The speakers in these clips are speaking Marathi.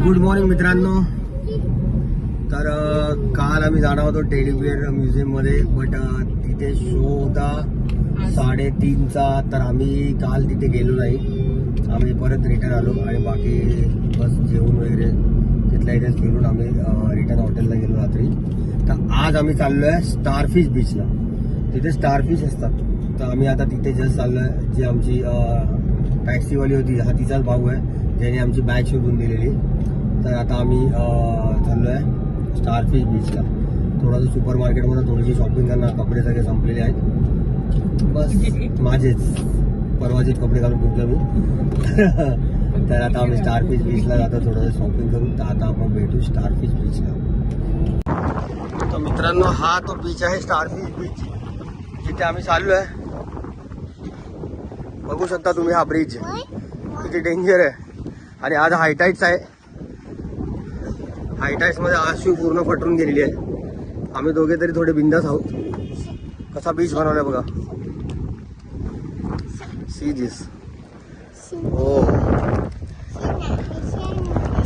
गुड मॉर्निंग मित्रांनो. तर काल आम्ही जाणार होतो टेडी बिअर म्युझियम मध्ये, बट तिथे शो होता 3:30चा. तर आम्ही काल तिथे गेलो नाही. आम्ही परत रिटर्न आलो आणि बाकी बस जेवण वगैरे तिथल्या इथेच फिरून आम्ही रिटर्न हॉटेलला गेलो रात्री. तर आज आम्ही चाललोय स्टारफिश बीचला. तिथे स्टारफिश असतात. तर आम्ही आता तिथे जस्ट चाललोय. जी आमची टॅक्सीवाली होती, हा तिचाच भाऊ आहे ज्याने आमची बॅग शोधून दिलेली. तर आता आम्ही चाललोय स्टारफिश बीचला. थोडंसं सुपर मार्केटमध्ये थोडीशी शॉपिंग करणार. कपडे सगळे संपलेले आहेत, बस माझेच परवाचेच कपडे घालून फिरतो मी. तर आता आम्ही स्टारफिश बीचला जातो थोडंसं शॉपिंग करून. तर आता आपण भेटू स्टारफिश बीचला. तर मित्रांनो, हा तो बीच आहे स्टारफिश बीच, जिथे आम्ही चाललोय. बघू शकता तुम्ही हा ब्रिज किती डेंजर आहे. आणि आज हायटाईट्स आहे. हायटाईट्स मध्ये आशू पूर्ण फटून गेलेली आहे. आम्ही दोघे तरी थोडे बिंदास आहोत. कसा बीच बनवलाय बघा. See this. हो,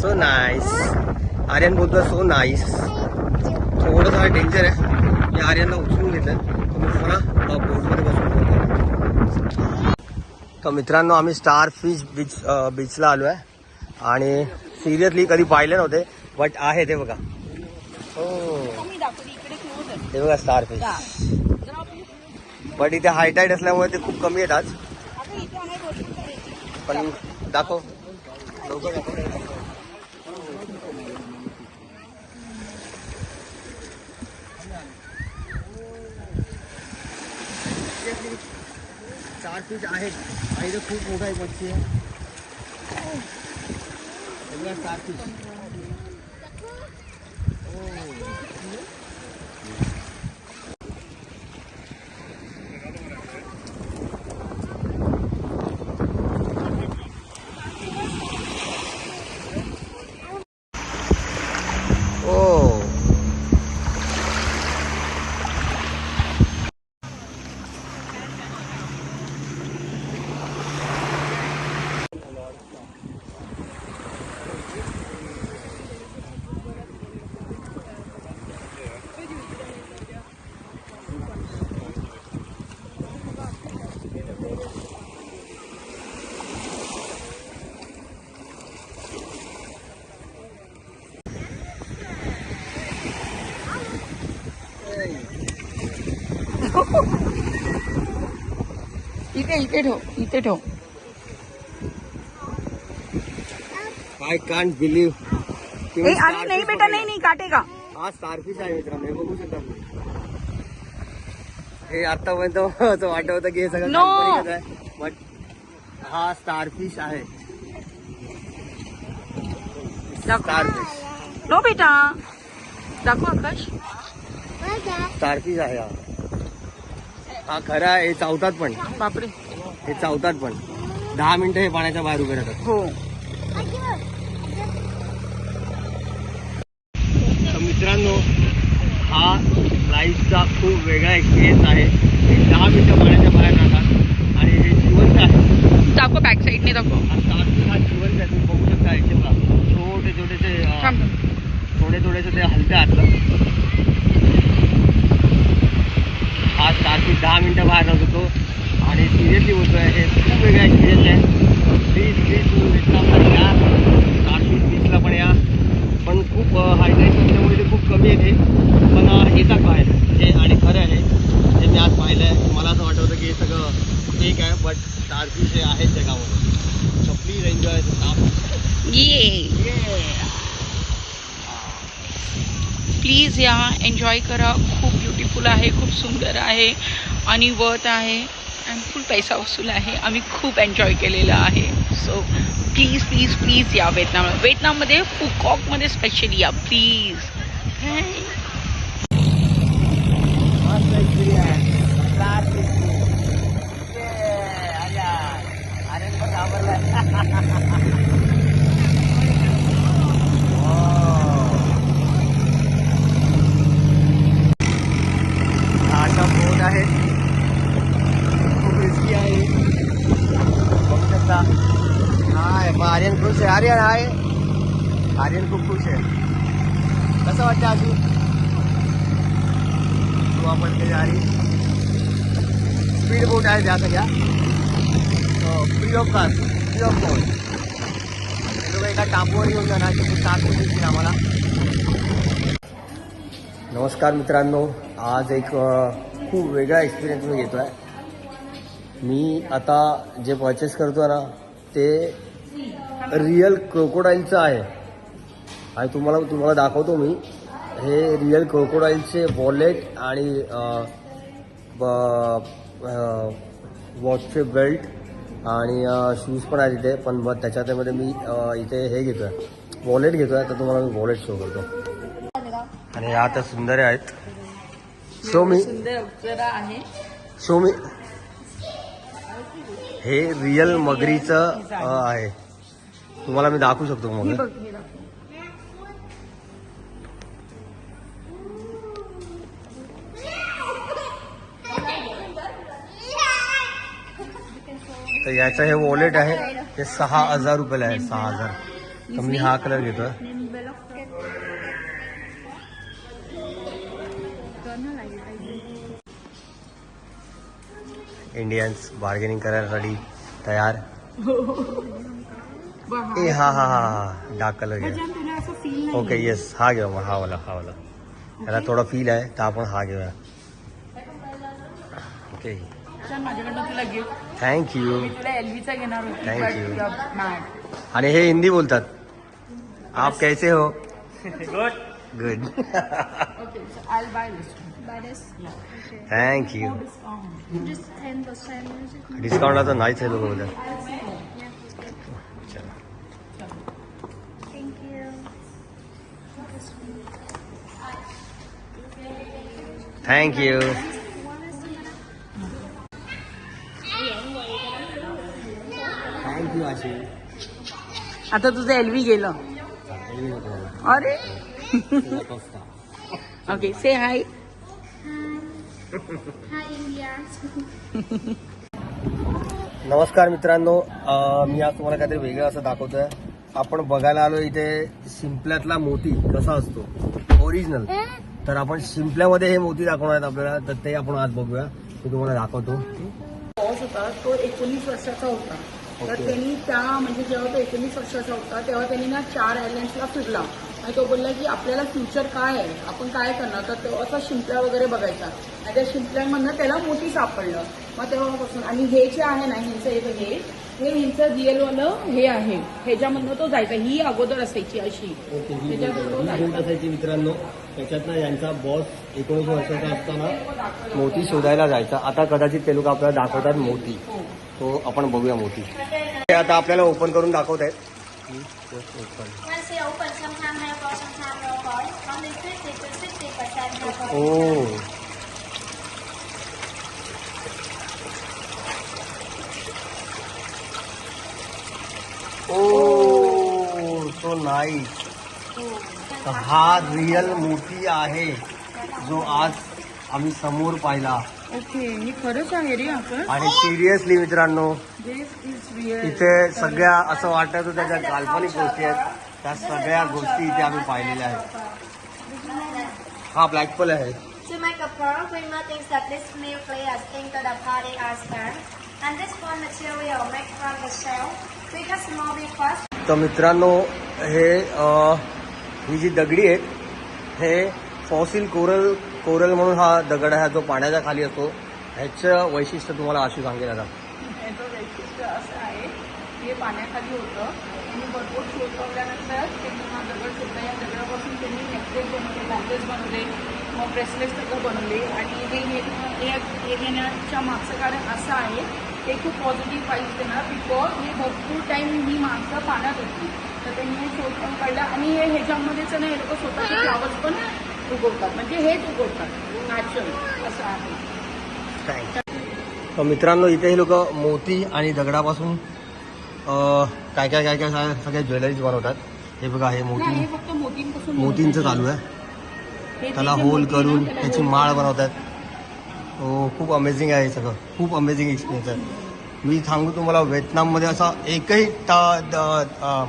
सो नाईस. आर्यन बोलतोय सो नाईस. थोडंसं डेंजर आहे. मी आर्यनला उचलून घेतलं. तुम्ही तुम्हाला बोटमध्ये बसून बोलतो. तर मित्रांनो, आम्ही स्टारफिश बीचला आलो आहे. आणि सिरियसली कधी पाहिले नव्हते, बट आहे ते बघा. हो, ते बघा स्टारफिश. बट इथे हायटाईट असल्यामुळे ते खूप कमी आहेत आज. पण दाखव लवकर दाखव. स्टारफिश आहेत आणि इथे खूप मोठा एक मच्छी आहे. स्टारफिश. इथे ठेव. I can't believe. अरे नाही बेटा, नाही काटेगा. हा स्टारफिश आहे मित्रांनो, हे बघू शकता. हे आतापर्यंत असं वाटत होतं की हे सगळं काल्पनिकच आहे, बट हा स्टारफिश आहे. स्टारफिश. नो बेटा, दाखव आकाश. स्टारफिश आहे हा. हा खरा. हे चावतात पण. बापरे, हे चावतात पण. 10 मिनिटं हे पाण्याच्या बाहेर उभे राहतात. हो. तर मित्रांनो, हा लाईफचा खूप वेगळा एक्सपिरियन्स आहे. हे 10 मिनिटं पाण्याच्या बाहेर राहतात आणि हे जिवंत आहे. दाखव, बॅक साईडने दाखव. हा स्टारफिश हा जिवंत आहे. तुम्ही बघू शकता. याचे बघा थोडेसे ते हलते आतलं. हा स्टारफिश 10 मिनिटं बाहेर राहत होतो आणि सिरियसली बोलतोय, हे खूप वेगळा एक्सपिरियन्स आहे. प्लीज तुम्ही व्हिएतनामला या, स्टारफिश बीचला पण या. पण खूप हायटाईट असल्यामुळे ते खूप कमी येते, पण येतात बाहेर हे. आणि खरं आहे जे मी आज पाहिलं आहे. मला असं वाटत होतं की हे सगळं फेक आहे, बट स्टारफिश हे आहेत जगामध्ये. So please enjoy the starfish. Please या, एन्जॉय करा. खूप ब्युटिफुल आहे, खूप सुंदर आहे आणि वर्थ आहे आणि फुल पैसा वसूल आहे. आम्ही खूप एन्जॉय केलेलं आहे. सो प्लीज या व्हिएतनाममध्ये फुकॉकमध्ये स्पेशली या प्लीज. अशा बोट आहेत, खूप रिस्की आहे. बघू शकता. हाय आर्यन खुश आहे. आर्यन आहे. आर्यन खूप खुश आहे. कसं वाटतं आजू तू आपण ते आली स्पीड बोट आहे त्या सगळ्या free of caste free of cost. ते लोक एका टापूवर येऊन जाणार ते टाकून देतील आम्हाला. नमस्कार मित्रांनो, आज एक खूप वेगळा एक्सपिरियन्स मी घेतो आहे. मी आता जे परचेस करतो ना ते रिअल क्रोकोडाईलचं आहे आणि तुम्हाला दाखवतो मी. हे रिअल क्रोकोडाईलचे वॉलेट आणि वॉचचे बेल्ट आणि शूज पण आहे तिथे. पण मग त्याच्यामध्ये मी इथे हे घेतो आहे, वॉलेट घेतो आहे. तर तुम्हाला मी वॉलेट शो करतो. आणि ह्या तर सुंदर आहेत. शो मी हे रिअल मगरीचं आहे. तुम्हाला मी दाखवू शकतो मग. तर याचं हे वॉलेट आहे ते 6,000 रुपयाला आहे. 6,000. तर मी हा कलर घेतोय. इंडियन्स बार्गेनिंग करायसाठी तयार. ए हा हा हा हा डार्क कलर घ्या. ओके येस हा घेऊ मग. हा वाला त्याला थोडा फील आहे तर आपण हा घेऊया. Okay thank you thank you. आणि हे हिंदी बोलतात. आप कैसे हो? गुड. थँक्यू. डिस्काउंट आता नाहीच आहे लोक बोलतात. थँक्यू. थँक्यू आशी. आता तुझं एलवी गेलं. अरे ओके से हाय. नमस्कार मित्रांनो, मी आज तुम्हाला काहीतरी वेगळं असं दाखवतोय. आपण बघायला आलो इथे शिंपल्यातला मोती कसा असतो ओरिजिनल. तर आपण शिंपल्यामध्ये हे मोती दाखवणार आहेत आपल्याला. तर ते आपण आज बघूया. मी तुम्हाला दाखवतो. बॉस होता तो 19 वर्षाचा होता. तर त्यांनी म्हणजे जेव्हा तो 19 वर्षाचा होता तेव्हा त्यांनी ना 4 आयलँड्सला फिरला आणि तो बोलला की आपल्याला फ्युचर काय आहे, आपण काय करणार. तर तो असा शिंपल्या वगैरे बघायचा आणि त्या शिंपल्यांमधनं त्याला मोती सापडलं. मग तेव्हापासून आणि हे जे आहे ना ह्यांचं हे ह्यांचं रिअलवालं हे आहे. ह्याच्यामधनं तो जायचा. ही अगोदर असायची अशी असायची मित्रांनो. त्याच्यात ना यांचा बॉस 19 वर्षाचा असताना मोती शोधायला जायचा. आता कदाचित ते लोक आपल्याला दाखवतात मोती. तो आपण बघूया मोती. ते आता आपल्याला ओपन करून दाखवत आहेत. ओ ओ सो नाईस. हा रिअल मोती आहे जो आज आम्ही समोर पाहिला. ओके हे खरंच आहे रे. आपण आणि सिरियसली मित्रांनो इथे सगळ्या असं वाटत होतं ज्या काल्पनिक गोष्टी आहेत त्या सगळ्या गोष्टी इथे आम्ही पाहिलेल्या आहेत. हा ब्लॅक पर्ल आहे. To make a pearl, we must establish nucleus into the polyester, and this one material made from the shell. Take a small bit first. तर मित्रांनो हे ही जी दगडी आहेत हे फॉसिल कोरल म्हणून हा दगड आहे जो पाण्याच्या खाली असतो. ह्याचं वैशिष्ट्य तुम्हाला आशू सांगेल आता. याचं वैशिष्ट्य असं आहे की हे पाण्याखाली होतं. त्यांनी भरपूर शोधल्यानंतर त्यांनी हा दगड शोधला. या दगडापासून त्यांनी नेकलेस बनवले, बँगल्स बनवले, मग ब्रेसलेट सगळं बनवले. आणि हे घेण्याच्या मागचं कारण असं आहे ते खूप पॉझिटिव्ह वाईज देणार. बिकॉज हे भरपूर टाईम ही माणसं पाण्यात होती. तर त्यांनी हे शोध पण काढला. आणि हे ह्याच्यामध्येच ना हे लोक स्वतःचे फ्लावर्स पण उगवतात. म्हणजे हेच उगवतात नॅचरल असं आहे. तर मित्रांनो इथे हे लोक मोती आणि दगडापासून काय सगळ्या ज्वेलरीज बनवतात. हे बघा हे हे फक्त मोतींचं चालू आहे. त्याला होल करून त्याची माळ बनवतात. खूप अमेझिंग आहे हे सगळं. खूप अमेझिंग एक्सपिरियन्स आहे. मी सांगू तुम्हाला व्हिएतनाममध्ये असा एकही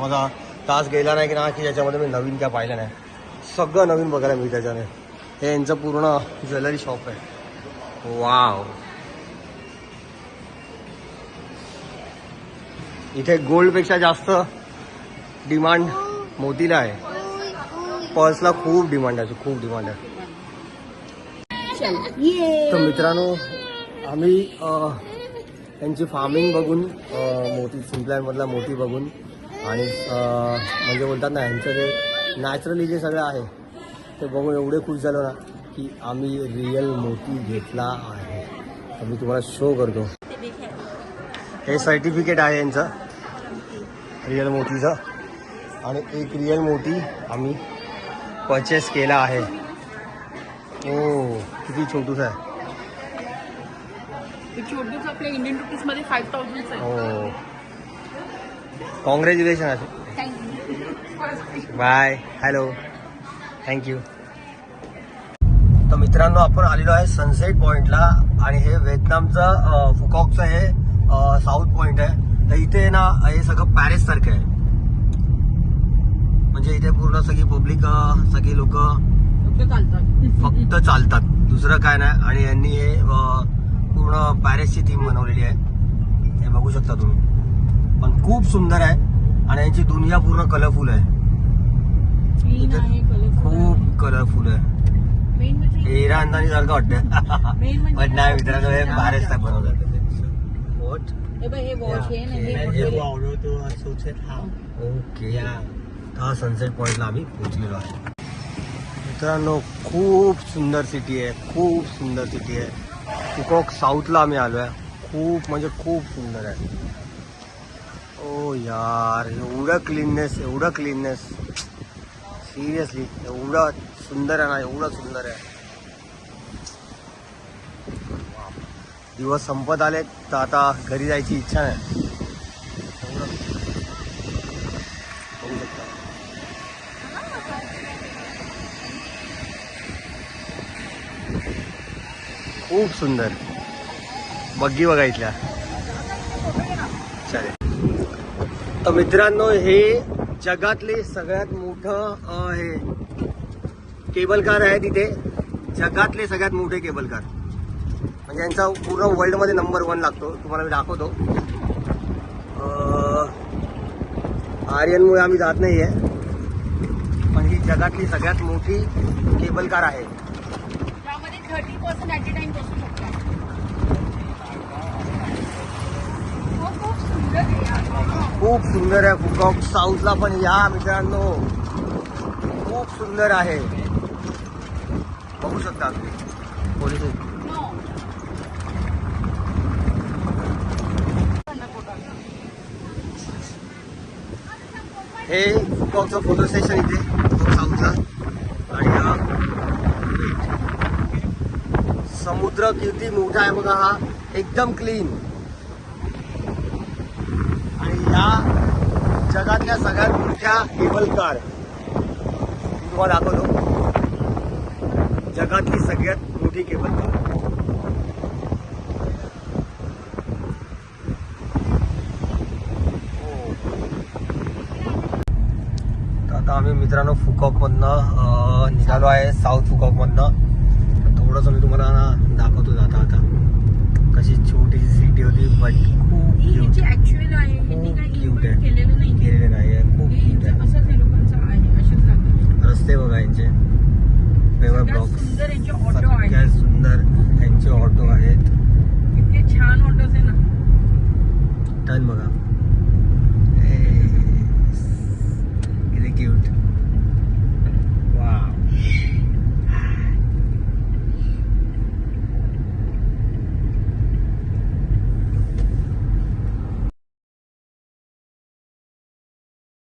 माझा तास गेला नाही की ना की याच्यामध्ये मी नवीन काय पाहिलं नाही. सगळं नवीन बघायला मिळतं त्याच्याने. हे यांचं पूर्ण ज्वेलरी शॉप आहे. वाव. इथे गोल्डपेक्षा जास्त डिमांड मोतीला आहे. पर्सला खूप डिमांड आहे, खूप डिमांड आहे. तर मित्रांनो आम्ही त्यांची फार्मिंग बघून मोती सिम्प्लॅनमधला मोती बघून आणि म्हणजे बोलतात ना यांचं जे नॅचरली जे सगळं आहे ते बघून एवढे खुश झालो ना की आम्ही रिअल मोती घेतला आहे. तर मी तुम्हाला शो करतो. हे सर्टिफिकेट आहे यांचं रिअल मोतीचं आणि एक रिअल मोती आम्ही परचेस केला आहे. ओ किती छोटूस आहे. छोटूस आपल्या इंडियन रुपीज मध्ये 5,000 आहे. हो कॉंग्रॅच्युलेशन आहे. बाय. हॅलो. थँक्यू. तर मित्रांनो आपण आलेलो आहे सनसेट पॉइंटला आणि हे व्हिएतनामचं फुकॉकचं हे साऊथ पॉइंट आहे. तर इथे ना हे सगळं पॅरिस सारखं आहे. म्हणजे इथे पूर्ण सगळी पब्लिक सगळी लोक फक्त चालतात, दुसरं काय नाही. आणि यांनी हे पूर्ण पॅरिसची थीम बनवलेली आहे. हे बघू शकता तुम्ही. पण खूप सुंदर आहे आणि यांची दुनिया पूर्ण कलरफुल आहे. खूप कलरफुल आहे. इराणदानी सारखं वाटतं पण नाही मित्रांनो हे पॅरिस टाईप बनवलं. ओके. हा सनसेट पॉइंटला आम्ही पोहोचलेलो आहे. मित्रांनो खूप सुंदर सिटी आहे, खूप सुंदर सिटी आहे. फुकॉक साऊथला आम्ही आलो आहे. खूप म्हणजे खूप सुंदर आहे. ओ यार एवढं क्लीननेस सिरियसली एवढं सुंदर आहे ना, एवढं सुंदर आहे. दिवस संपत आले तर आता घरी जायची इच्छा नाही. खूप सुंदर बग्गी बघा इथल्या. चालेल. तर मित्रांनो हे जगातले सगळ्यात मोठं हे केबल कार आहे. तिथे जगातले सगळ्यात मोठे केबल कार म्हणजे यांचा पूर्ण वर्ल्डमध्ये नंबर 1 लागतो. तुम्हाला मी दाखवतो. आर्यनमुळे आम्ही जात नाही आहे पण ही जगातली सगळ्यात मोठी केबल कार आहे. त्यामध्ये 30% ॲट अ टाइम बसू शकता. खूप सुंदर आहे फुकॉक साऊथला पण या मित्रांनो. खूप सुंदर आहे. बघू शकता पोलीस. हे फुकॉकचं फोटो स्टेशन इथे फुकॉक साऊथला. आणि समुद्र किती मोठा आहे बघा. हा एकदम क्लीन. आणि या जगातल्या सगळ्यात मोठ्या केबल कार तुम्हाला दाखवतो. जगातली सगळ्यात मोठी केबल कार. तर आता आम्ही मित्रांनो फुकॉकमधनं निघालो आहे. साऊथ फुकॉकमधनं. थोडंसं मी तुम्हाला दाखवतो आता कशी छोटी सिटी होती बट खूप क्यूट आहे. केलेलं नाही. खूप क्यूट आहे. रस्ते बघा यांचे पेवर ब्लॉक्स.